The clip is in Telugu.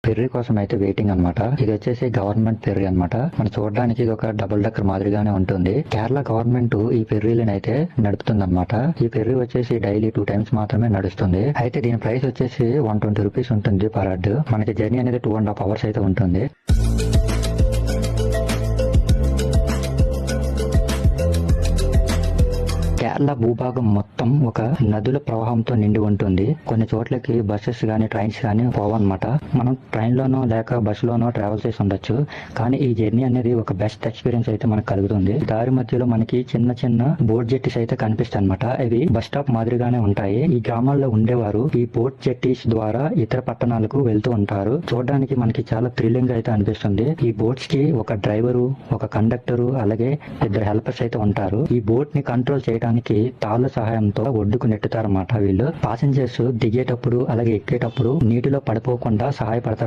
ఫెర్రీ కోసం అయితే వెయిటింగ్ అన్నమాట. ఇది వచ్చేసి గవర్నమెంట్ ఫెర్రీ అన్నమాట. మనం చూడడానికి ఇది ఒక డబుల్ డెక్కర్ మాదిరిగానే ఉంటుంది. కేరళ గవర్నమెంట్ ఈ ఫెర్రీలను అయితే నడుపుతుంది అన్నమాట. ఈ ఫెర్రీ వచ్చేసి డైలీ 2 times మాత్రమే నడుస్తుంది. అయితే దీని ప్రైస్ వచ్చేసి 120 రూపీస్ ఉంటుంది పర్ హెడ్. మనకి జర్నీ అనేది 2.5 hours అయితే ఉంటుంది. కేరళ భూభాగం మొత్తం ఒక నదుల ప్రవాహంతో నిండి ఉంటుంది. కొన్ని చోట్లకి బస్సెస్ గానీ ట్రైన్స్ గానీ పోవన్నమాట. మనం ట్రైన్ లోనో లేక బస్ లోనో ట్రావెల్ చేసి ఉండొచ్చు. కానీ ఈ జర్నీ అనేది ఒక బెస్ట్ ఎక్స్పీరియన్స్ అయితే మనకు కలుగుతుంది. దారి మధ్యలో మనకి చిన్న చిన్న బోట్ జెట్టీస్ అయితే కనిపిస్తాయి అన్నమాట. ఇవి బస్ స్టాప్ మాదిరిగానే ఉంటాయి. ఈ గ్రామాల్లో ఉండేవారు ఈ బోట్ జెట్టీస్ ద్వారా ఇతర పట్టణాలకు వెళ్తూ ఉంటారు. చూడడానికి మనకి చాలా థ్రిల్లింగ్ అయితే అనిపిస్తుంది. ఈ బోట్స్ కి ఒక డ్రైవరు, ఒక కండక్టరు, అలాగే 2 హెల్పర్స్ అయితే ఉంటారు. ఈ బోట్ ని కంట్రోల్ చేయడానికి తాళ్ల సహాయంతో ఒడ్డుకు నెట్టుతారన్నమాట. వీళ్ళు ప్యాసింజర్స్ దిగేటప్పుడు అలాగే ఎక్కేటప్పుడు నీటిలో పడిపోకుండా సహాయపడతారు.